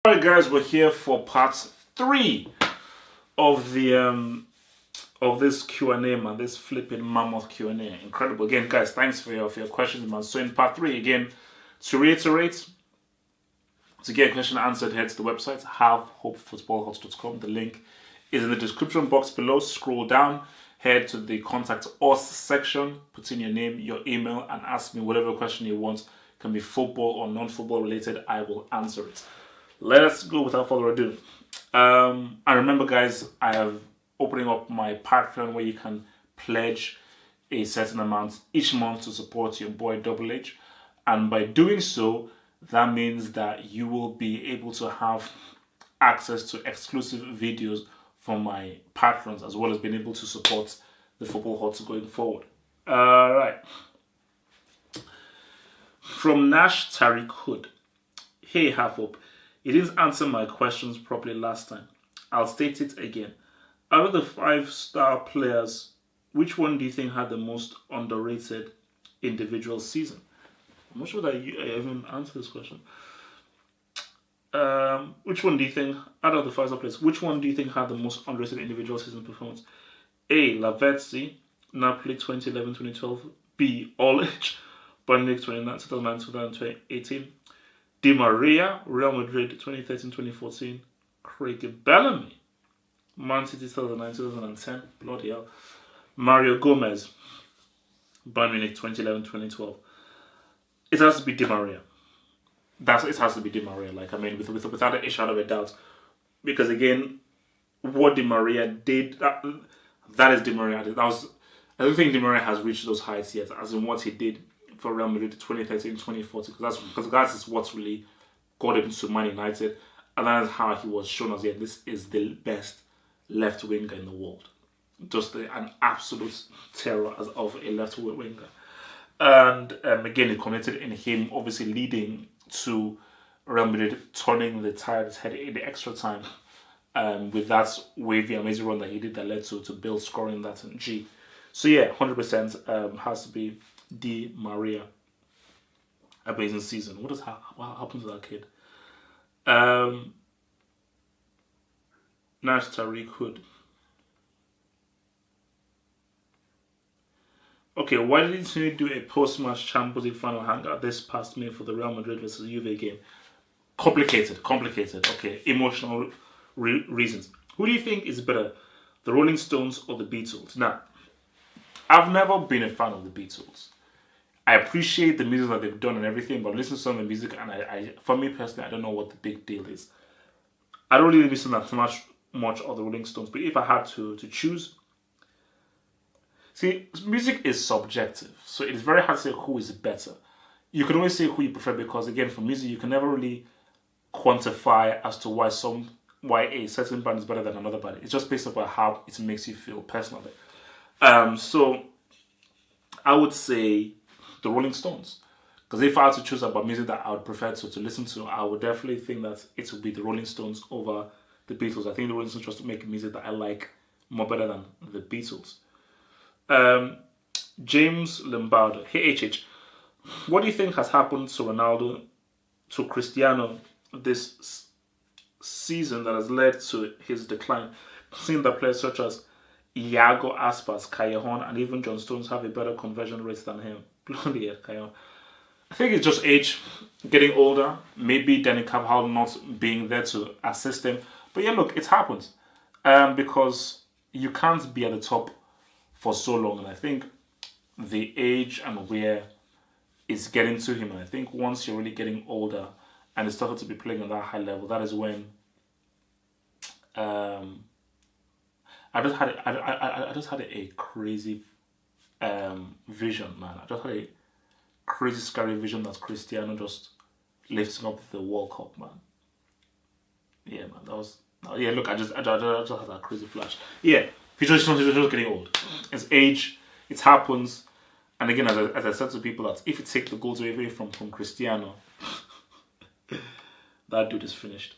Alright guys, we're here for part 3 of the of this Q&A, man, this flipping mammoth Q&A. Incredible. Again guys, thanks for your questions, man. So in part 3, again, to reiterate, to get a question answered, head to the website havehopefootballhut.com. The link is in the description box below. Scroll down, head to the contact us section, put in your name, your email, and ask me whatever question you want. It can be football or non-football related. I will answer it. Let's go without further ado. And remember guys, I have opening up my Patreon where you can pledge a certain amount each month to support your boy Double H. And by doing so, that means that you will be able to have access to exclusive videos from my patrons, as well as being able to support the Football Hut going forward. Alright. From Nash Tariq Hood. Hey Half Hope. You didn't answer my questions properly last time. I'll state it again. Out of the 5-star players, which one do you think had the most underrated individual season? I'm not sure that I even answered this question. Which one do you think, out of the 5-star players, which one do you think had the most underrated individual season performance? A. Lavezzi, Napoli 2011-2012. B. Olic, Bayern Munich 2009-2018. Di Maria, Real Madrid 2013-2014. Craig Bellamy, Man City 2009-2010. Bloody hell. Mario Gomez, Bayern Munich 2011-2012. It has to be Di Maria. It has to be Di Maria. Like, I mean, without a shadow of a doubt. Because again, what Di Maria did, that is Di Maria. I don't think Di Maria has reached those heights yet, as in what he did for Real Madrid 2013-2014, because that is what really got him to Man United, and that is how he was shown as, this is the best left winger in the world. Just an absolute terror of a left winger. And again, it committed in him, obviously leading to Real Madrid turning the tide's head in the extra time, with that wavy, amazing run that he did that led to Bill scoring that G. So yeah, 100% has to be Di Maria. Amazing season. What happened to that kid? Nash Tariq Hood. Okay, why didn't you do a post-match Champions League final hangout this past May for the Real Madrid versus Juve game? Complicated. Okay, emotional reasons. Who do you think is better, the Rolling Stones or the Beatles? Now, I've never been a fan of the Beatles. I appreciate the music that they've done and everything, but listen to some of the music, and for me personally, I don't know what the big deal is. I don't really listen that much of the Rolling Stones, but if I had to choose, see, music is subjective, so it is very hard to say who is better. You can always say who you prefer, because again, for music, you can never really quantify as to why a certain band is better than another band. It's just based upon how it makes you feel personally. So I would say the Rolling Stones, because if I had to choose about music that I would prefer to listen to, I would definitely think that it would be the Rolling Stones over the Beatles. I think the Rolling Stones just make music that I like more better than the Beatles. James Lombardo, hey HH, what do you think has happened to Ronaldo, to Cristiano this season that has led to his decline? Seeing that players such as Iago Aspas, Callejon, and even John Stones have a better conversion rate than him. Bloody hell, Callejon. I think it's just age, getting older. Maybe Danny Carvajal not being there to assist him. But yeah, look, it happens. Because you can't be at the top for so long. And I think the age and where it's getting to him. And I think once you're really getting older and it's started to be playing on that high level, that is when I just had a crazy vision, man. I just had a crazy, scary vision that Cristiano just lifting up the World Cup, man. Yeah, man. Look, I just had that crazy flash. Yeah, he's just getting old. It's age. It happens. And again, as I said to people, that if you take the goals away from Cristiano, that dude is finished.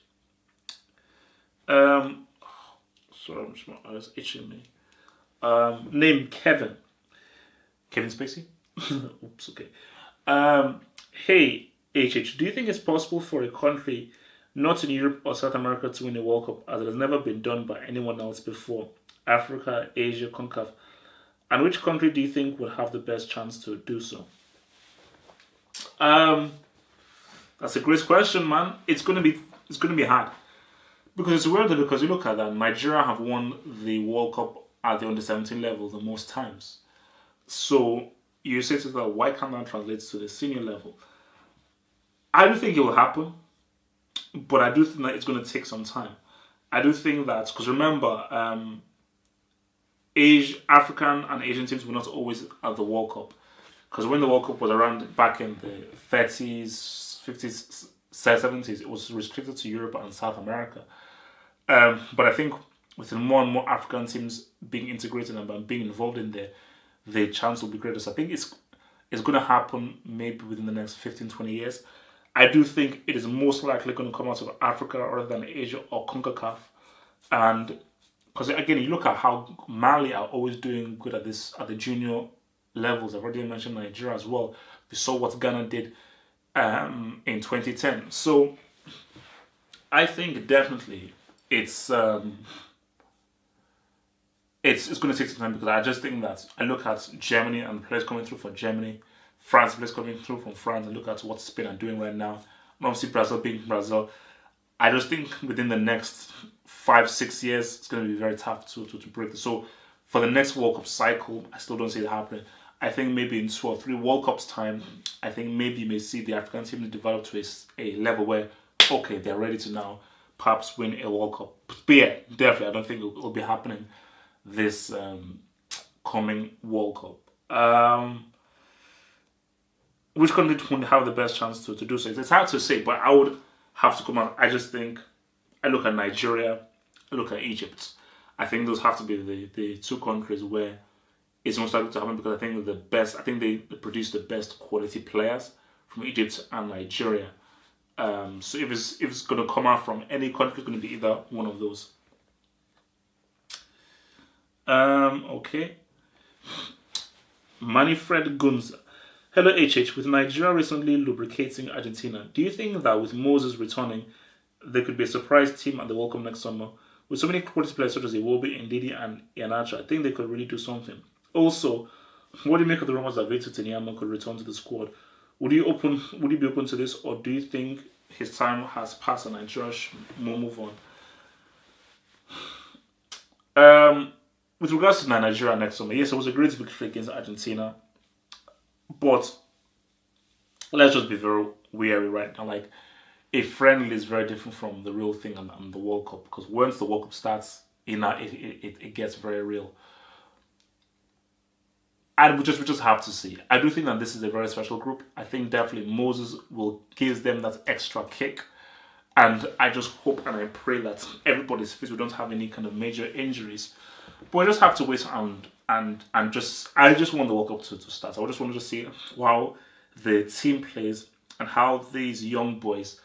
Sorry, my eyes itching me. Name Kevin Spacey. Oops. Okay. Hey HH, do you think it's possible for a country Not in Europe or South America to win a World Cup, as it has never been done by anyone else before. Africa, Asia, CONCACAF. And which country do you think would have the best chance to do so? Um, that's a great question, man. It's gonna be hard because it's weird because you look at that. Nigeria have won the World Cup at the under 17 level the most times. So you say to that, why can't that translate to the senior level? I do think it will happen, but I do think that it's going to take some time. I do think that because remember, African and Asian teams were not always at the World Cup. Because when the World Cup was around back in the 30s, 50s, 70s, it was restricted to Europe and South America. But I think with more and more African teams being integrated and being involved in there, the chance will be greater. So I think it's going to happen maybe within the next 15, 20 years. I do think it is most likely going to come out of Africa rather than Asia or CONCACAF. And because again, you look at how Mali are always doing good at this at the junior levels. I've already mentioned Nigeria as well. We saw what Ghana did in 2010. So I think definitely it's going to take some time because I just think that I look at Germany and the players coming through for Germany, France players coming through from France, and look at what Spain are doing right now. And obviously Brazil being Brazil. I just think within the next 5-6 years, it's going to be very tough to break this. So for the next World Cup cycle, I still don't see it happening. I think maybe in 2 or 3 World Cups time, I think maybe you may see the African team develop to a level where, okay, they're ready to now perhaps win a World Cup. But yeah, definitely, I don't think it will be happening this coming World Cup. Which country would have the best chance to do so? It's hard to say, but I would have to come out. I just think, I look at Nigeria, I look at Egypt. I think those have to be the 2 countries where it's most likely to happen because I think they produce the best quality players from Egypt and Nigeria. So if it's going to come out from any country, it's going to be either one of those. Okay. Manfred Gunza. Hello HH, with Nigeria recently lubricating Argentina, do you think that with Moses returning, there could be a surprise team at the World Cup next summer? With so many quality players such as Iwobi, Ndidi and Iheanacho, I think they could really do something. Also, what do you make of the rumors that Vincent Enyeama could return to the squad? Would you be open to this, or do you think his time has passed and Nigeria should move on? With regards to Nigeria next summer, yes, it was a great victory against Argentina. But let's just be very wary right now. Like, a friendly is very different from the real thing and the World Cup. Because once the World Cup starts, it gets very real. And we just have to see. I do think that this is a very special group. I think definitely Moses will give them that extra kick. And I just hope and I pray that everybody's fit. We don't have any kind of major injuries. But we just have to wait I just want the World Cup to start. I just want to see how the team plays and how these young boys,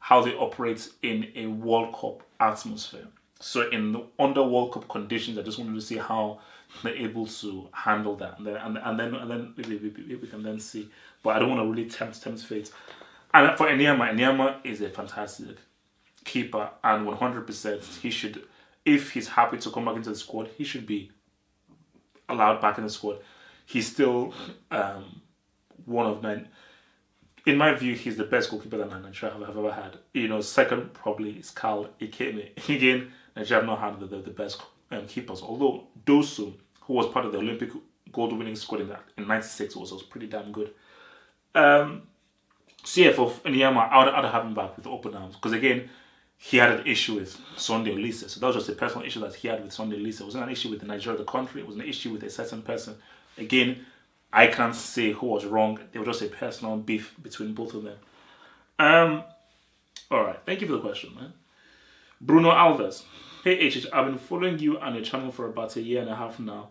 how they operate in a World Cup atmosphere. So under World Cup conditions, I just wanted to see how they're able to handle that, and then we can then see. But I don't want to really tempt fate. And for Enyeama is a fantastic keeper, and 100% he should, if he's happy to come back into the squad, he should be allowed back in the squad. He's still one of 9. In my view, he's the best goalkeeper that Nigeria have ever had. Second probably is Carl Ikeme. Again, Nigeria have not had the best keepers. Although Dosu, who was part of the Olympic gold-winning squad in '96, was pretty damn good. So yeah, for Enyeama, I'd have him back with open arms because again, he had an issue with Sunday Olise. So that was just a personal issue that he had with Sunday Olise. It wasn't an issue with the Nigeria, the country. It was an issue with a certain person. Again, I can't say who was wrong. There was just a personal beef between both of them. Alright, thank you for the question, man. Bruno Alves. Hey HH, I've been following you and your channel for about 1.5 years now.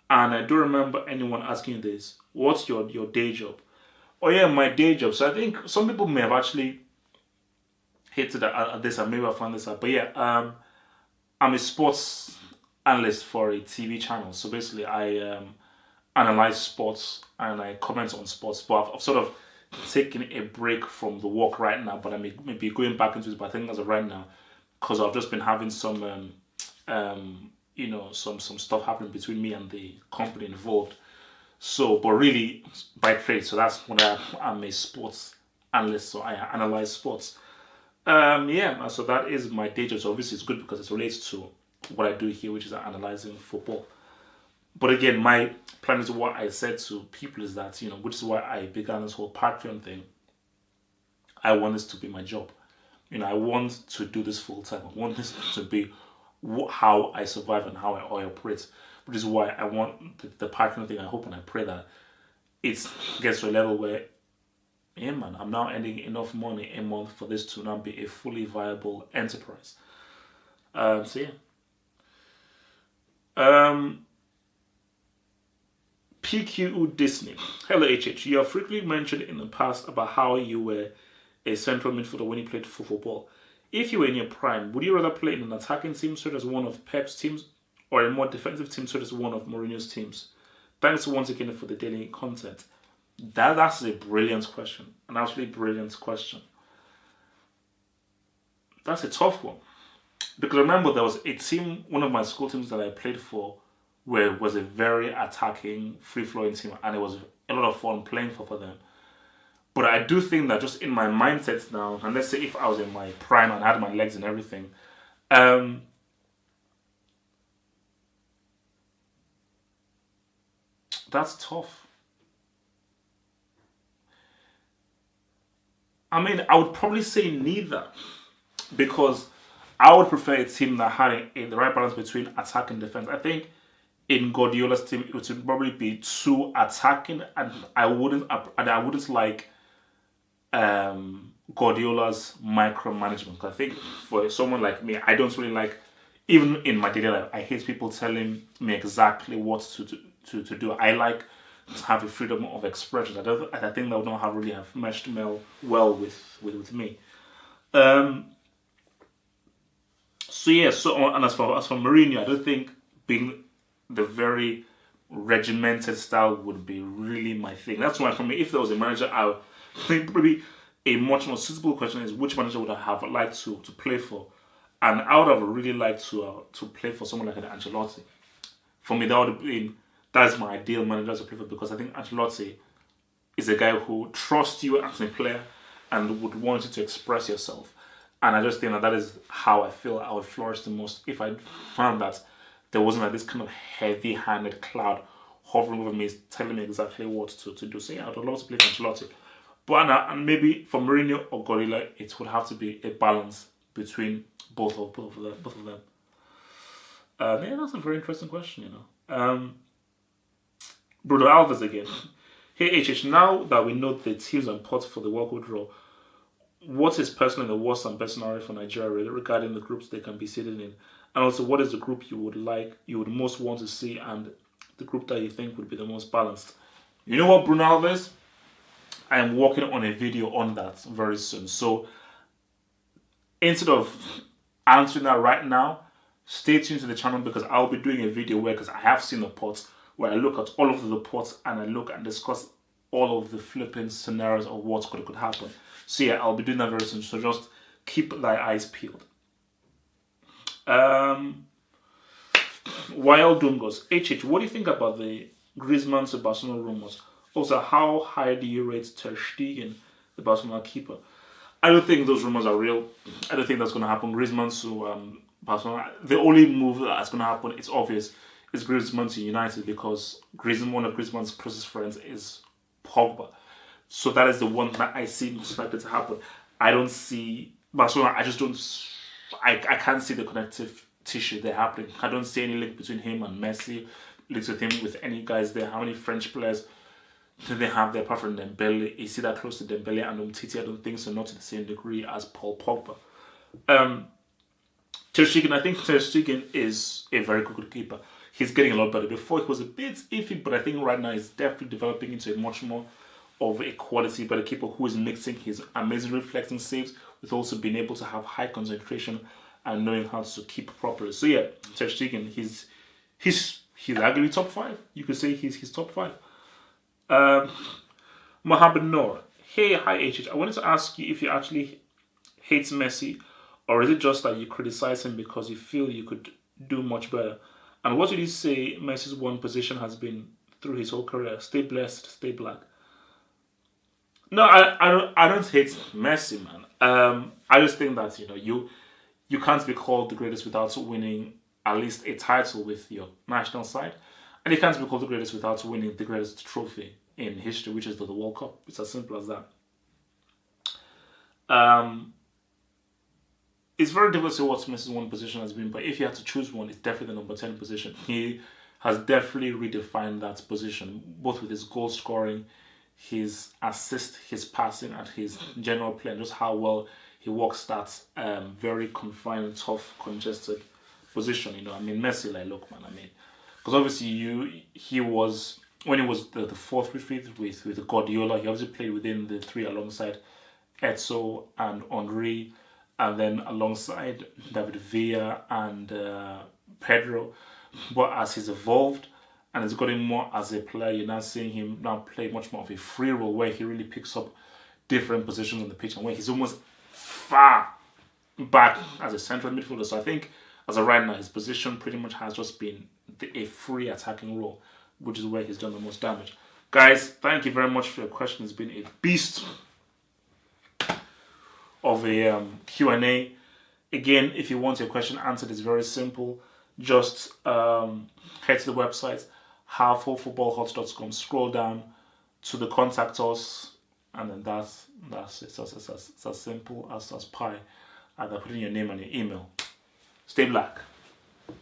And I don't remember anyone asking you this. What's your day job? Oh yeah, my day job. So I think some people may have actually hated at this and maybe I found this out. But yeah, I'm a sports analyst for a TV channel. So basically I analyze sports and I comment on sports. But I've sort of taking a break from the work right now, but I may be going back into it. But I think as of right now, because I've just been having some, some stuff happening between me and the company involved. So, but really by trade. So that's when I'm a sports analyst. So I analyze sports. So that is my day job. So obviously it's good because it relates to what I do here, which is analyzing football. But again, my plan is what I said to people is that, which is why I began this whole Patreon thing. I want this to be my job. I want to do this full time. I want this to be how I survive and how I operate. Which is why I want the Patreon thing. I hope and I pray that it gets to a level where, I'm now earning enough money a month for this to now be a fully viable enterprise. PQ Disney. Hello HH. You have frequently mentioned in the past about how you were a central midfielder when you played football. If you were in your prime, would you rather play in an attacking team such as one of Pep's teams or a more defensive team such as one of Mourinho's teams? Thanks once again for the daily content. That's a brilliant question. An absolutely brilliant question. That's a tough one. Because I remember there was a team, one of my school teams that I played for, where it was a very attacking, free-flowing team, and it was a lot of fun playing for them. But I do think that just in my mindset now, and let's say if I was in my prime and had my legs and everything, that's tough. I mean, I would probably say neither, because I would prefer a team that had the right balance between attack and defense. I think in Guardiola's team, it would probably be too attacking, and I wouldn't like Guardiola's micromanagement. I think for someone like me, I don't really like, even in my daily life, I hate people telling me exactly what to do. I like to have a freedom of expression. I think that would not really have meshed well with me. And as for Mourinho, I don't think being the very regimented style would be really my thing. That's why for me, if there was a manager, I think probably a much more suitable question is which manager would I have liked to play for, and I would have really liked to play for someone like an Ancelotti. For me, that's my ideal manager to play for, because I think Ancelotti is a guy who trusts you as a player and would want you to express yourself. And I just think that is how I feel I would flourish the most if I found that there wasn't like this kind of heavy-handed cloud hovering over me, telling me exactly what to do. So yeah, I'd love to play for Ancelotti. But and maybe for Mourinho or Guardiola, it would have to be a balance between both of them. That's a very interesting question, Bruno Alves again. Hey HH, now that we know the teams and pots for the World Cup draw, what is personally the worst and best scenario for Nigeria regarding the groups they can be seated in? And also, what is the group you would most want to see, and the group that you think would be the most balanced? You know what, Bruno Alves? I am working on a video on that very soon. So instead of answering that right now, stay tuned to the channel, because I'll be doing a video because I have seen the pots, where I look at all of the pots and I look and discuss all of the flipping scenarios of what could happen. So yeah, I'll be doing that very soon. So just keep thy eyes peeled. Wild Doom goes, HH, what do you think about the Griezmann to Barcelona rumors? Also, how high do you rate Ter Stegen, the Barcelona keeper? I don't think those rumors are real. I don't think that's going to happen. Griezmann to Barcelona, the only move that's going to happen, it's obvious, is Griezmann to United, because one of Griezmann's closest friends is Pogba. So that is the one that I see most likely to happen. I don't see Barcelona. I can't see the connective tissue there happening. I don't see any link between him and Messi, links with him with any guys there. How many French players do they have there apart from Dembele? Is he that close to Dembele and Umtiti? I don't think so, not to the same degree as Paul Pogba. Ter Stegen, I think Ter Stegen is a very good keeper. He's getting a lot better. Before it was a bit iffy, but I think right now he's definitely developing into a much more of a quality better keeper who is mixing his amazing reflecting saves with also being able to have high concentration and knowing how to keep properly. So yeah, Ter Stegen, he's arguably top 5. You could say he's top 5. Mohamed Noor, Hey, hi HH. I wanted to ask you if you actually hate Messi, or is it just that you criticize him because you feel you could do much better? And what would you say Messi's one position has been through his whole career? Stay blessed, stay black. No, I don't hate Messi, man. I just think that you can't be called the greatest without winning at least a title with your national side, and you can't be called the greatest without winning the greatest trophy in history, which is the World Cup. It's as simple as that. Um, it's very difficult to say what Messi's one position has been, but if you had to choose one, it's definitely the number 10 position. He has definitely redefined that position, both with his goal scoring, his assist, his passing, and his general play, and just how well he works that very confined, tough, congested position. I mean, Messi, like, look, man, I mean, because obviously he was, when he was the fourth midfield with Guardiola, he obviously played within the three alongside Etso and Henry, and then alongside David Villa and Pedro. But as he's evolved and has gotten more as a player, you're now seeing him now play much more of a free role where he really picks up different positions on the pitch and where he's almost far back as a central midfielder. So I think as of right now, his position pretty much has just been a free attacking role, which is where he's done the most damage. Guys, thank you very much for your question. It's been a beast of a Q&A. Again, if you want your question answered, it's very simple. Just head to the website, halfwholefootballhot.com, scroll down to the contact us, and then that's it. It's as simple as pie. And I put in your name and your email. Stay black.